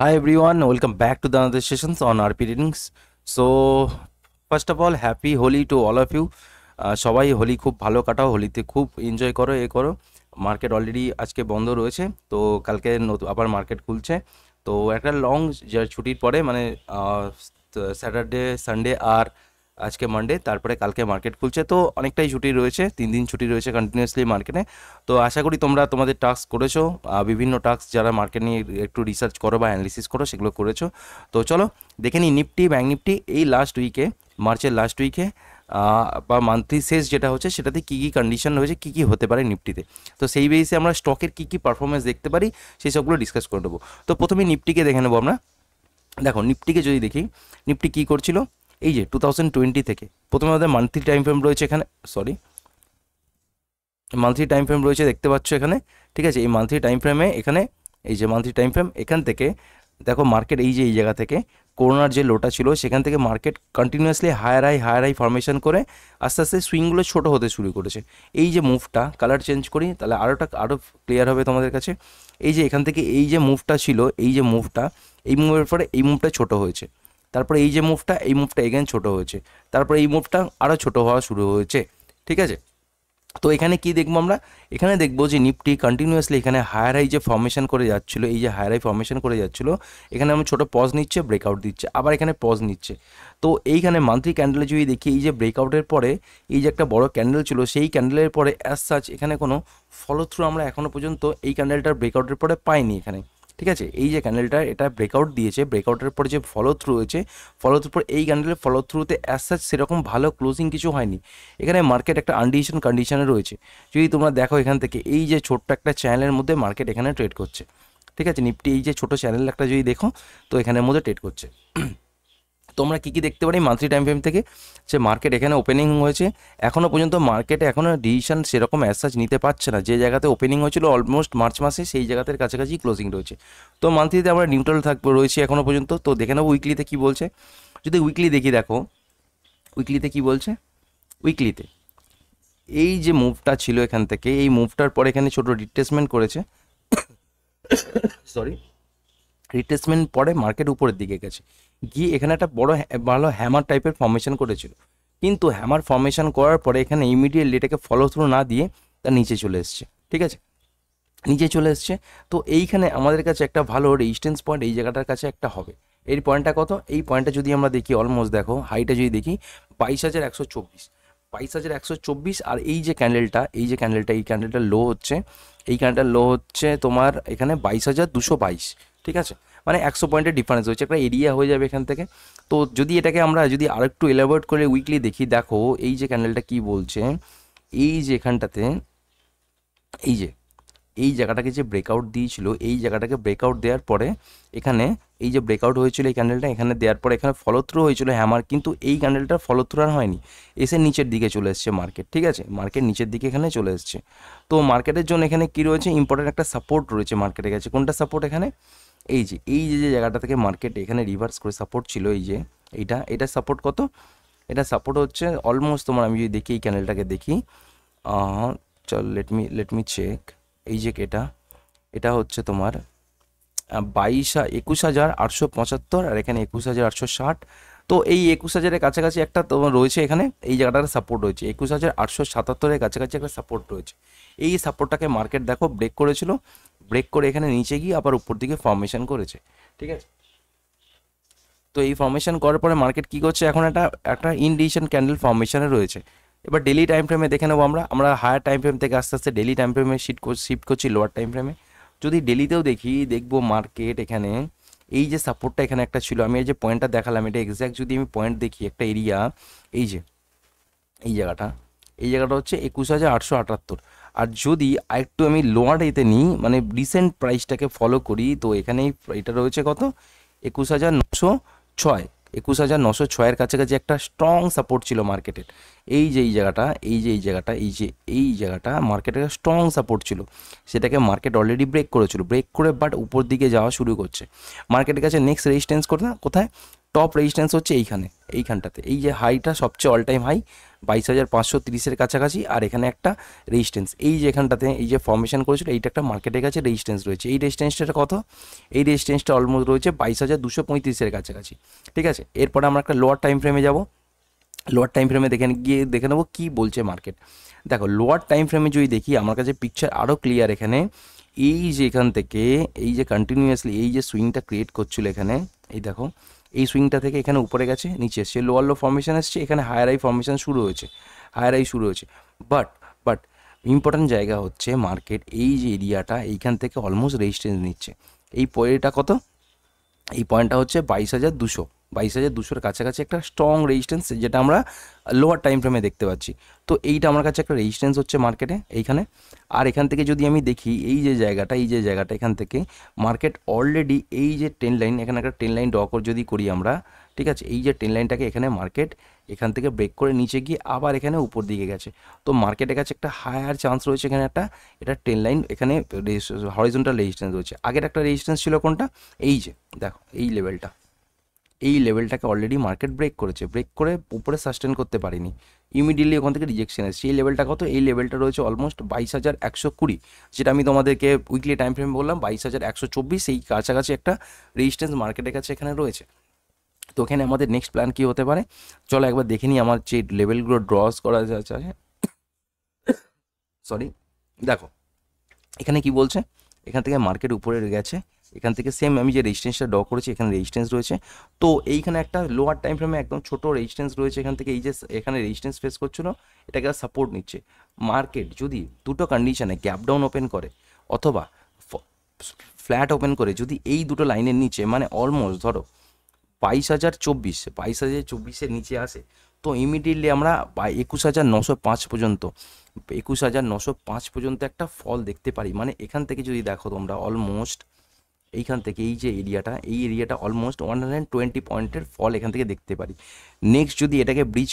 Hi everyone, welcome back to the another sessions on RP readings. So first of all, happy Holi to all of you. সবাই হোলি খুব ভালো কাটাও, হোলিতে খুব enjoy করো, করো। মার্কেট অলরেডি আজকে বন্ধ রয়েছে, তো কালকে নতুন আবার মার্কেট খুলছে। তো একটা লং ছুটির পরে মানে স্যাটারডে সানডে আর আজকে মানডে, তারপরে কালকে মার্কেট খুলছে, তো অনেকটাই ছুটি রয়েছে, 3 দিন ছুটি রয়েছে কন্টিনিউয়াসলি মার্কেটে। তো আশা করি তোমরা তোমাদের টাস্ক করেছো, বিভিন্ন টাস্ক যারা মার্কেট নিয়ে একটু রিসার্চ করো বা অ্যানালিসিস করো সেগুলো করেছো। তো চলো দেখে নিই নিফটি ব্যাঙ্ক নিফটি এই লাস্ট উইকে, মার্চের লাস্ট উইকে বা মান্থলি শেষ যেটা হচ্ছে সেটাতে কী কী কন্ডিশন রয়েছে, কী কী হতে পারে নিফটিতে। তো সেই বেসে আমরা স্টকের কী কী পারফরমেন্স দেখতে পারি সেই সবগুলো ডিসকাস করে নেবো। তো প্রথমে নিফটিকে দেখে নেবো আমরা। দেখো নিফটিকে যদি দেখি, নিফটি কী করছিল এই যে 2020 থেকে। প্রথমে আমাদের মান্থলি টাইম ফ্রেম রয়েছে এখানে, সরি মান্থলি টাইম ফ্রেম রয়েছে, দেখতে পাচ্ছ এখানে, ঠিক আছে। এই মান্থলি টাইম ফ্রেমে এখানে এই যে মান্থলি টাইম ফ্রেম, এখান থেকে দেখো মার্কেট এই যে এই জায়গা থেকে করোনার যে লোটা ছিল সেখান থেকে market continuously higher high formation করে আস্তে আস্তে সুইংগুলো ছোটো হতে শুরু করেছে। এই যে মুভটা, কালার চেঞ্জ করি তাহলে আরও ক্লিয়ার হবে তোমাদের কাছে। এই যে এখান থেকে এই যে মুভটা ছিল, এই যে মুভটা, এই মুভের পরে এই মুভটা ছোটো হয়েছে, তারপরে এই যে মুভটা, এই মুভটা এগেন ছোটো হয়েছে, তারপরে এই মুভটা আরও ছোটো হওয়া শুরু হয়েছে, ঠিক আছে। তো এখানে কি দেখবো আমরা, এখানে দেখবো যে নিফটি কন্টিনিউয়াসলি এখানে হায়ার হাই যে ফর্মেশন করে যাচ্ছিলো, এই যে হায়ার হাই ফর্মেশন করে যাচ্ছিলো, এখানে আমি ছোটো পজ নিচ্ছে, ব্রেকআউট দিচ্ছে, আবার এখানে পজ নিচ্ছে। তো এইখানে মান্থলি ক্যান্ডেলে যদি দেখি, এই যে ব্রেকআউটের পরে এই যে একটা বড় ক্যান্ডেল ছিল, সেই ক্যান্ডেলের পরে অ্যাজ সাচ এখানে কোনো ফলো থ্রু আমরা এখনও পর্যন্ত এই ক্যান্ডেলটার ব্রেকআউটের পরে পাইনি এখানে, ঠিক আছে। এই যে ক্যান্ডেলটা এটা ব্রেকআউট দিয়েছে, ব্রেকআউটের পরে যে ফলো থ্রু হয়েছে, ফলো থ্রুর পর এই ক্যান্ডেলের ফলো থ্রুতে অ্যাজ সাচ সেরকম ভালো ক্লোজিং কিছু হয়নি। এখানে মার্কেট একটা আনডিসিশন কন্ডিশনে রয়েছে। যদি তোমরা দেখো এখান থেকে এই যে ছোট্ট একটা চ্যানেলের মধ্যে মার্কেট এখানে ট্রেড করছে, ঠিক আছে। নিফটি এই যে ছোটো চ্যানেল একটা যদি দেখো, তো এখানের মধ্যে ট্রেড করছে। তোমরা কী কী দেখতে পারি মান্থলি টাইম ফ্রেম থেকে, যে মার্কেট এখানে ওপেনিং হয়েছে, এখনও পর্যন্ত মার্কেটে এখনও ডিসিশন সেরকম অ্যাজ নিতে পারছে না। যে জায়গাতে ওপেনিং হয়েছিল অলমোস্ট মার্চ মাসে, সেই জায়গাতে কাছাকাছি ক্লোজিং রয়েছে। তো মান্থলিতে আমরা নিউট্রাল থাকবো রয়েছে এখনও পর্যন্ত। তো দেখে নেবো উইকলিতে কী বলছে। যদি উইকলি দেখি, দেখো উইকলিতে কী বলছে। উইকলিতে এই যে মুভটা ছিল এখান থেকে, এই মুভটার পরে এখানে ছোটো রিট্রেসমেন্ট করেছে, সরি রিট্রেসমেন্ট পরে মার্কেট উপরের দিকে গেছে, গিয়ে এখানে একটা বড় ভালো হ্যামার টাইপের ফর্মেশন করেছিল। কিন্তু হ্যামার ফর্মেশন করার পরে এখানে ইমিডিয়েটলি এটাকে ফলো থ্রু না দিয়ে তার নিচে চলে এসছে, ঠিক আছে, নিচে চলে এসছে। তো এইখানে আমাদের কাছে একটা ভালো রেজিস্ট্যান্স পয়েন্ট এই জায়গাটার কাছে একটা হবে। এই পয়েন্টটা কত, এই পয়েন্টটা যদি আমরা দেখি অলমোস্ট দেখো হাইটা যদি দেখি 22,124, 22,124। আর এই যে ক্যান্ডেলটা, এই যে ক্যান্ডেলটা, এই ক্যান্ডেলটা লো হচ্ছে, এই ক্যান্ডেলটা লো হচ্ছে তোমার এখানে 22,222, ঠিক আছে। মানে 100 পয়েন্টের ডিফারেন্স হচ্ছে, একটা এরিয়া হয়ে যাবে এখান থেকে। তো যদি এটাকে আমরা যদি আরেকটু এলাবোরেট করে উইকলি দেখি, দেখো এই যে ক্যান্ডেলটা কি বলছে, এই যে এখানটাতে এই যে এই জায়গাটাকে যে ব্রেকআউট দিয়েছিল, এই জায়গাটাকে ব্রেকআউট দেওয়ার পরে এখানে এই যে ব্রেকআউট হয়েছিল এই ক্যান্ডেলটা, এখানে দেওয়ার পরে এখানে ফলো থ্রু হয়েছিল হ্যামার, কিন্তু এই ক্যান্ডেলটার ফলো থ্রু আর হয়নি, এসে নিচের দিকে চলে এসছে মার্কেট, ঠিক আছে। মার্কেট নিচের দিকে এখানে চলে এসছে। তো মার্কেটের জন্য এখানে কী রয়েছে, ইম্পর্টেন্ট একটা সাপোর্ট রয়েছে মার্কেটের কাছে। কোনটা সাপোর্ট এখানে, এই যে জায়গাটা থেকে মার্কেট এখানে রিভার্স করে সাপোর্ট ছিল, এই যে এটা সাপোর্ট কত, এটা সাপোর্ট হচ্ছে অলমোস্ট তোমার, আমি যদি দেখি এই ক্যান্ডেলটাকে দেখি, চল লেট মি চেক। এই যে এটা হচ্ছে তোমার 21,875, আর এখানে 21,860। তো এই 21,000-এর কাছাকাছি একটা তোমার রয়েছে এখানে, এই জায়গাটার সাপোর্ট রয়েছে 21,877-এর কাছাকাছি একটা সাপোর্ট রয়েছে। এই সাপোর্টটাকে মার্কেট দেখো ব্রেক করেছিল, ব্রেক করে এখানে নিচে গিয়ে আবার উপর দিকে ফর্মেশন করেছে, ঠিক আছে। তো এই ফর্মেশন করার পরে মার্কেট কী করছে, এখন একটা ইনডিসিশন ক্যান্ডেল ফর্মেশনে রয়েছে। এবার ডেলি টাইম ফ্রেমে দেখে নেবো আমরা হায়ার টাইম ফ্রেম থেকে আস্তে আস্তে ডেলি টাইম ফ্রেমে শিফট করছি লোয়ার টাইম ফ্রেমে। যদি ডেলিতেও দেখি, দেখবো মার্কেট এখানে এই যে সাপোর্টটা এখানে একটা ছিল, আমি এই যে পয়েন্টটা দেখালাম, এটা এক্স্যাক্ট যদি আমি পয়েন্ট দেখি একটা এরিয়া, এই যে এই জায়গাটা হচ্ছে 21,878। আর যদি আরেকটু আমি লোয়ার এতে নিই, মানে রিসেন্ট প্রাইসটাকে ফলো করি, তো এখানে এটা রয়েছে কত, 21,906, 21,906-এর কাছাকাছি একটা স্ট্রং সাপোর্ট ছিল মার্কেটের। এই জায়গাটা মার্কেটের স্ট্রং সাপোর্ট ছিল, সেটাকে মার্কেট অলরেডি ব্রেক করেছিল, ব্রেক করে বাট উপর দিকে যাওয়া শুরু করছে। মার্কেটের কাছে নেক্সট রেজিস্ট্যান্স কোথায়, টপ রেজিস্ট্যান্স হচ্ছে এইখানটাতে, এই যে হাইটা সবচেয়ে অল টাইম হাই 22,530-এর কাছাকাছি, আর এখানে একটা রেজিস্ট্যান্স এই যে এখানটাতে এই যে ফর্মেশন করেছিল এইটা একটা মার্কেটের কাছে রেজিস্ট্যান্স রয়েছে। এই রেজিস্ট্যান্সটা কত? এই রেজিস্ট্যান্সটা অলমোস্ট রয়েছে 22,235-এর কাছাকাছি, ঠিক আছে। এরপরে আমরা একটা লোয়ার টাইম ফ্রেমে যাব। লোয়ার টাইম ফ্রেমে দেখে নেবো কী বলছে মার্কেট। দেখো লোয়ার টাইম ফ্রেমে যদি দেখি আমার কাছে পিকচার আরও ক্লিয়ার। এখানে এই যে এখান থেকে এই যে কন্টিনিউয়াসলি এই যে সুইংটা ক্রিয়েট করছিল এখানে, এই দেখো এই সুইংটা থেকে এখানে উপরে গেছে, নিচে এসছে, লোয়ার লো ফর্মেশন এসছে, এখানে হায়ার হাই ফর্মেশন শুরু হয়েছে, হায়ার হাই শুরু হয়েছে। বাট ইম্পর্ট্যান্ট জায়গা হচ্ছে মার্কেট এই যে এরিয়াটা এইখান থেকে অলমোস্ট রেজিস্ট্যান্স নিচ্ছে। এই পয়েন্টটা কত? এই পয়েন্টটা হচ্ছে 22,200 কাছাকাছি একটা স্ট্রং রেজিস্ট্যান্স, যেটা আমরা লোয়ার টাইম ফ্রেমে দেখতে পাচ্ছি। তো এইটা আমার কাছে একটা রেজিস্ট্যান্স হচ্ছে মার্কেটে এইখানে। আর এখান থেকে যদি আমি দেখি এই যে জায়গাটা এখান থেকে মার্কেট অলরেডি এই যে ট্রেন লাইন, এখানে একটা ট্রেন লাইন ড্র করে যদি করি আমরা, ঠিক আছে, এই যে ট্রেন লাইনটাকে এখানে মার্কেট এখান থেকে ব্রেক করে নিচে গিয়ে আবার এখানে উপর দিকে গেছে। তো মার্কেটের কাছে একটা হায়ার চান্স রয়েছে এখানে এটা ট্রেন লাইন এখানে হরিজন্টাল রেজিস্ট্যান্স রয়েছে। আগের একটা রেজিস্ট্যান্স ছিল কোনটা? এই যে দেখো এই লেভেলটাকে অলরেডি মার্কেট ব্রেক করেছে, ব্রেক করে উপরে সাস্টেন করতে পারেনি, ইমিডিয়েটলি ওখান থেকে রিজেকশন এসেছে। এই লেভেলটা কত? এই লেভেলটা রয়েছে অলমোস্ট 22,120, যেটা আমি তোমাদেরকে উইকলি টাইম ফ্রেম বললাম 22,124। এই কাছাকাছি একটা রেজিস্ট্যান্স মার্কেটের কাছে এখানে রয়েছে। তো এখানে আমাদের নেক্সট প্ল্যান কী হতে পারে, চলো একবার দেখে নিই আমার যে লেভেলগুলো ড্রস করা যাচ্ছে। সরি, দেখো এখানে কি বলছে, এখান থেকে মার্কেট উপরে গেছে, এখান থেকে সেম আমি যে রেজিস্ট্যান্সটা ড্র করেছি এখানে রেজিস্ট্যান্স রয়েছে। তো এইখানে একটা লোয়ার টাইম ফ্রেমে একদম ছোটো রেজিস্ট্যান্স রয়েছে, এখান থেকে এই যে এখানে রেজিস্ট্যান্স ফেস করছিল এটাকে সাপোর্ট নিচ্ছে। মার্কেট যদি দুটো কন্ডিশনে গ্যাপ ডাউন ওপেন করে অথবা ফ্ল্যাট ওপেন করে, যদি এই দুটো লাইনের নিচে মানে অলমোস্ট ধরো 22,024 নিচে আসে, তো ইমিডিয়েটলি আমরা 21,905 পর্যন্ত 21,905 পর্যন্ত একটা ফল দেখতে পারি। মানে এখান থেকে যদি দেখো তোমরা অলমোস্ট এইখান থেকে এই যে এরিয়াটা অলমোস্ট 120 পয়েন্টের ফল এখান থেকে দেখতে পারি। নেক্সট যদি এটাকে ব্রিজ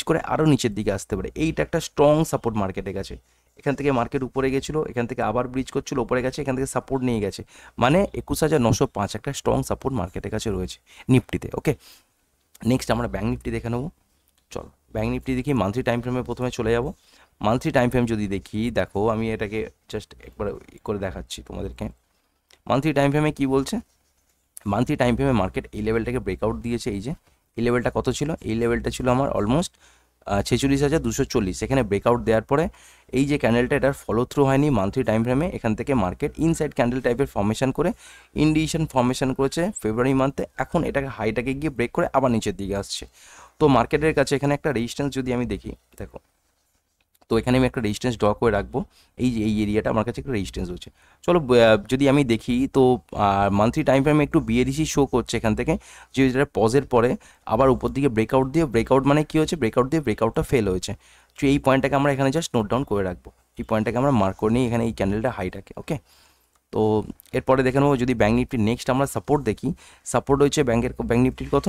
করে আরও নিচের দিকে আসতে পারে। এইটা একটা স্ট্রং সাপোর্ট মার্কেটের কাছে। এখান থেকে মার্কেট উপরে গেছিলো, এখান থেকে আবার ব্রিজ করছিল, উপরে গেছে, এখান থেকে সাপোর্ট নিয়ে গেছে, মানে 21,905 একটা স্ট্রং সাপোর্ট মার্কেটের কাছে রয়েছে নিফটিতে। ওকে, নেক্সট আমরা ব্যাঙ্ক নিফটি দেখে নেবো। চলো ব্যাঙ্ক নিফটি দেখি মান্থলি টাইম ফ্রেমে প্রথমে চলে যাব। মান্থলি টাইম ফ্রেম যদি দেখি, দেখো আমি এটাকে জাস্ট একবার করে দেখাচ্ছি তোমাদেরকে। মান্থলি টাইম ফ্রেমে কী বলছে, মান্থলি টাইম ফ্রেমে মার্কেট এই লেভেলটাকে ব্রেকআউট দিয়েছে। এই যে এই লেভেলটা কত ছিল? এই লেভেলটা ছিল আমার অলমোস্ট 46,240। এখানে ব্রেকআউট দেওয়ার পরে এই যে ক্যান্ডেলটা এটার ফলো থ্রু হয়নি মান্থলি টাইম ফ্রেমে, এখান থেকে মার্কেট ইনসাইড ক্যান্ডেল টাইপের ফর্মেশন করে ইন্ডিকেশন ফর্মেশন করেছে ফেব্রুয়ারি মান্থে। এখন এটাকে হাইটাকে গিয়ে ব্রেক করে আবার নিচের দিকে আসছে। তো মার্কেটের কাছে এখানে একটা রেজিস্ট্যান্স যদি আমি দেখি, দেখো তো এখানে আমি একটা রেজিস্ট্যান্স ড্র করে রাখবো। এই যে এই এরিয়াটা আমার কাছে একটা রেজিস্ট্যান্স হচ্ছে। চলো যদি আমি দেখি তো মান্থলি টাইম ফ্রেমে একটু বিএডিসি শো করছে এখান থেকে, যে যেটা পজের পরে আবার উপর দিকে ব্রেকআউট মানে কী হচ্ছে, ব্রেকআউটটা ফেল হয়েছে। তো এই পয়েন্টটাকে আমরা এখানে জাস্ট নোট ডাউন করে রাখবো, এই পয়েন্টটাকে আমরা মার্ক করে নিই এখানে এই ক্যান্ডেলটা হাইটাকে। ওকে, তো এরপরে দেখে নেবো যদি ব্যাঙ্ক নিফটি নেক্সট আমরা সাপোর্ট দেখি। সাপোর্ট হয়েছে ব্যাঙ্ক নিফটির কত?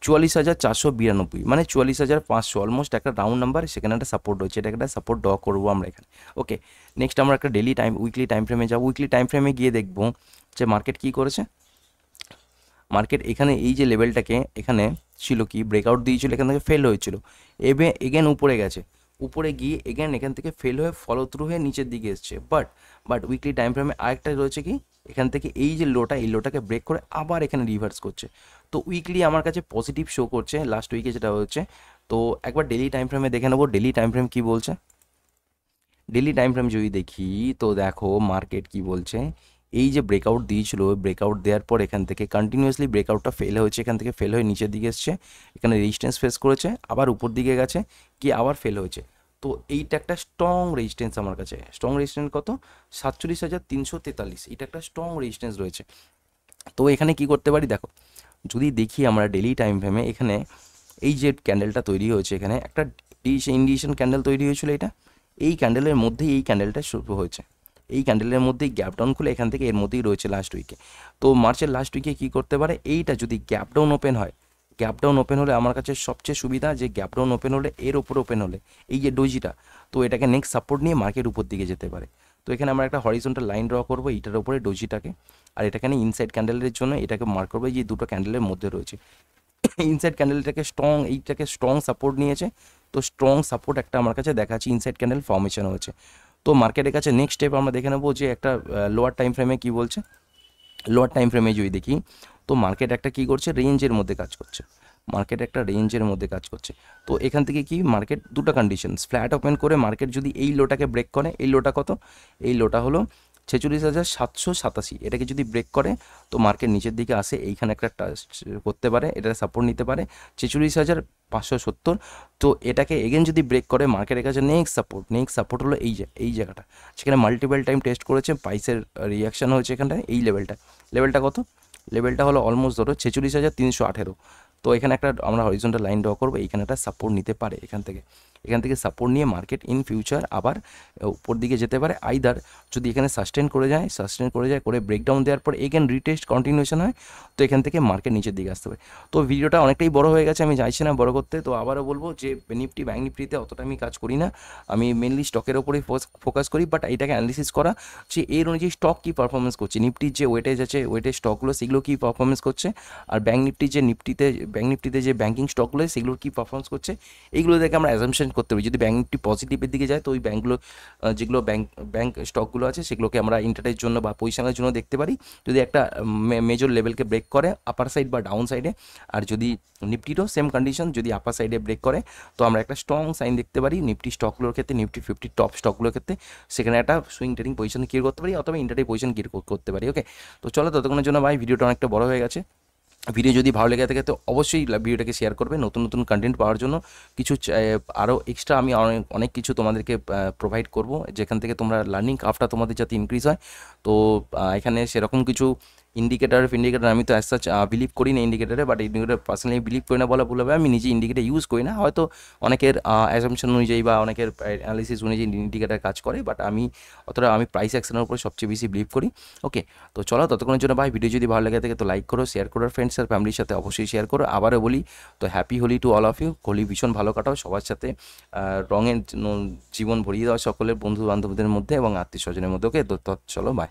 44,492, মানে 44,500, অলমোস্ট একটা রাউন্ড নাম্বার, সেখানে একটা সাপোর্ট হয়েছে, এটা একটা সাপোর্ট ড্র করবো আমরা এখানে। ওকে, নেক্সট আমরা একটা উইকলি টাইম ফ্রেমে যাবো। উইকলি টাইম ফ্রেমে গিয়ে দেখবো যে মার্কেট কী করেছে। মার্কেট এখানে এই যে লেভেলটাকে এখানে ছিল কি ব্রেকআউট দিয়েছিল, এখান থেকে ফেল হয়েছিল, এগেন উপরে গেছে, উপরে গিয়ে এখান থেকে ফেল হয়ে ফলো থ্রু হয়ে নিচের দিকে এসছে। বাট উইকলি টাইম ফ্রেমে আরেকটা রয়েছে কি, এখান থেকে এই যে এই লোটাকে ব্রেক করে আবার এখানে রিভার্স করছে। তো উইকলি আমার কাছে পজিটিভ শো করছে লাস্ট উইকে যেটা হচ্ছে। তো একবার ডেলি টাইম ফ্রেমে দেখে নেবো ডেলি টাইম ফ্রেম কী বলছে। ডেলি টাইম ফ্রেম যদি দেখি তো দেখো মার্কেট কি বলছে, এই যে ব্রেকআউট দিয়েছিল, ব্রেকআউট দেওয়ার পর এখান থেকে কন্টিনিউয়াসলি ব্রেকআউটটা ফেল হয়েছে, এখান থেকে ফেল হয়ে নিচের দিকে এসছে, এখানে রেজিস্ট্যান্স ফেস করেছে, আবার উপর দিকে গেছে, কি আবার ফেল হয়েছে। তো এইটা একটা স্ট্রং রেজিস্ট্যান্স আমার কাছে। স্ট্রং রেজিস্ট্যান্স কত? 47,343, এটা একটা স্ট্রং রেজিস্ট্যান্স রয়েছে। তো এখানে কি করতে পারি, দেখো যদি দেখি আমরা ডেলি টাইম ফ্রেমে, এখানে এই যে ক্যান্ডেলটা তৈরি হয়েছে, এখানে একটা ইন্ডিকেশন ক্যান্ডেল তৈরি হয়েছিল, এই ক্যান্ডেলের মধ্যেই এই ক্যান্ডেলটা শুরু হয়েছে, এই ক্যান্ডেলের মধ্যেই গ্যাপ ডাউন খুলে এখান থেকে এর মধ্যেই রয়েছে লাস্ট উইকে। তো মার্চের লাস্ট উইকে কী করতে পারে, এইটা যদি গ্যাপ ডাউন ওপেন হয়, গ্যাপ ডাউন ওপেন হলে আমার কাছে সবচেয়ে সুবিধা যে গ্যাপ ডাউন ওপেন হলে এর ওপর ওপেন হলে এই যে ডোজিটা, তো এটাকে নেক্সট সাপোর্ট নিয়ে মার্কেট উপর দিকে যেতে পারে। তো তো এখানে আমরা একটা হরিজন্টাল লাইন ড্র করবো এইটার উপরে ডোজিটাকে, আর এটাখানে ইনসাইড ক্যান্ডেলের জন্য এটাকে মার্ক করবো যে দুটো ক্যান্ডেলের মধ্যে রয়েছে। ইনসাইড ক্যান্ডেলটাকে এইটাকে স্ট্রং সাপোর্ট নিয়েছে, তো স্ট্রং সাপোর্ট একটা আমার কাছে দেখাচ্ছে, ইনসাইড ক্যান্ডেল ফর্মেশন হয়েছে। তো মার্কেটের কাছে নেক্সট স্টেপ আমরা দেখে নেবো যে একটা লোয়ার টাইম ফ্রেমে কী বলছে। লোয়ার টাইম ফ্রেমে যদি দেখি তো মার্কেট একটা কী করছে, রেঞ্জের মধ্যে কাজ করছে, মার্কেট একটা রেঞ্জের মধ্যে কাজ করছে। তো এখান থেকে কি মার্কেট দুটো কন্ডিশনস, ফ্ল্যাট ওপেন করে মার্কেট যদি এই লোটাকে ব্রেক করে, এই লোটা কত, এই লোটা হলো 46,787, এটাকে যদি ব্রেক করে তো মার্কেট নিচের দিকে আসে, এইখানে একটা টাচ করতে পারে, এটা সাপোর্ট নিতে পারে 46,570। তো এটাকে এগেন যদি ব্রেক করে মার্কেটের কাছে নেক্সট সাপোর্ট হলো এই জায়গাটা, সেখানে মাল্টিপল টাইম টেস্ট করেছে, প্রাইসের রিয়াকশান হয়েছে এখানটায়, এই লেভেলটা কত, লেভেলটা হলো অলমোস্ট ধরো 46,318। তো এখানে একটা আমরা হরিজন্টাল লাইন ড্র করবো, এইখানে একটা সাপোর্ট নিতে পারে, এখান থেকে সাপোর্ট নিয়ে মার্কেট ইন ফিউচার আবার উপর দিকে যেতে পারে। আইদার যদি এখানে সাস্টেন করে যায় করে ব্রেকডাউন দেওয়ার পর এগেন রিটেস্ট কন্টিনিউশন হয়, তো এখান থেকে মার্কেট নিচের দিকে আসতে পারে। তো ভিডিওটা অনেকটাই বড় হয়ে গেছে, আমি চাইছি না বড় করতে। তো আবারও বলবো যে নিফটি ব্যাঙ্ক নিফটিতে অতটা আমি কাজ করি না, আমি মেনলি স্টকের ওপরেই ফোকাস করি, বাট এটাকে অ্যানালিসিস করা যে এর অনুযায়ী স্টক কী পারফরমেন্স করছে, নিফটির যে ওয়েটেজ আছে, ওয়েটেজ স্টকগুলো সেগুলো কী পারফরমেন্স করছে, আর ব্যাঙ্ক নিফটিতে যে ব্যাঙ্কিং স্টকগুলো সেগুলোর কী পারফরমেন্স করছে, এইগুলো দেখে আমরা অ্যাজাম্পশন করতে পারি। যদি ব্যাঙ্ক নিফটি পজিটিভের দিকে যায় তো ওই ব্যাঙ্কগুলো যেগুলো ব্যাঙ্ক স্টকগুলো আছে সেগুলোকে আমরা ইন্টারের জন্য বা পজিশনের জন্য দেখতে পারি, যদি একটা মেজর লেভেলকে ব্রেক করে আপার সাইড বা ডাউন সাইডে। আর যদি নিফটিরও সেম কন্ডিশন, যদি আপার সাইডে ব্রেক করে তো আমরা একটা স্ট্রং সাইন দেখতে পারি নিফটি স্টকগুলোর ক্ষেত্রে, নিফটি 50 টপ স্টকগুলোর ক্ষেত্রে, সেখানে একটা সুইং ট্রেডিং পজিশন ক্রিয়েট করতে পারি অথবা ইন্টারডে পজিশন ক্রিয়েট করতে পারি। ওকে, তো চলো ততক্ষণের জন্য ভাই ভিডিওটা অনেকটা বড় হয়ে গেছে। ভিডিও যদি ভালো লেগে থাকে তো অবশ্যই ভিডিওটাকে শেয়ার করবে, নতুন নতুন কন্টেন্ট পাওয়ার জন্য কিছু আরও এক্সট্রা আমি অনেক কিছু তোমাদেরকে প্রোভাইড করব, যেখান থেকে তোমরা লার্নিং কার্ভটা তোমাদের যাতে ইনক্রিজ হয়। তো এখানে সেরকম কিছু ইন্ডিকেটার আমি তো অ্যাজ সাচ বিলিভ করি না ইন্ডিকেটারে, বাট ইন্ডিকেটার পার্সোনালি বিলিভ করি না বলা ভুল হবে, আমি নিজে ইন্ডিকেটার ইউজ করি না, হয়তো অনেকের অ্যাজাম্পশন অনুযায়ী বা অনেকের অ্যানালিসিস অনুযায়ী ইন্ডিকেটার কাজ করে, বাট আমি প্রাইস অ্যাকশনের উপরে সবচেয়ে বেশি বিলিভ করি। ওকে, তো চলো ততক্ষণের জন্য ভাই ভিডিও যদি ভালো লেগে থাকে তো লাইক করো, শেয়ার করো, ফ্রেন্ডস আর ফ্যামিলির সাথে অবশ্যই শেয়ার করো। আবারও বলি, তো happy Holi to all of you, Holi ভীষণ ভালো কাটাও, সবার সাথে রঙের জীবন ভরিয়ে দেওয়া সকলের বন্ধু বান্ধবদের মধ্যে এবং আত্মীয় স্বজনের মধ্যে। ওকে, তো চলো বাই।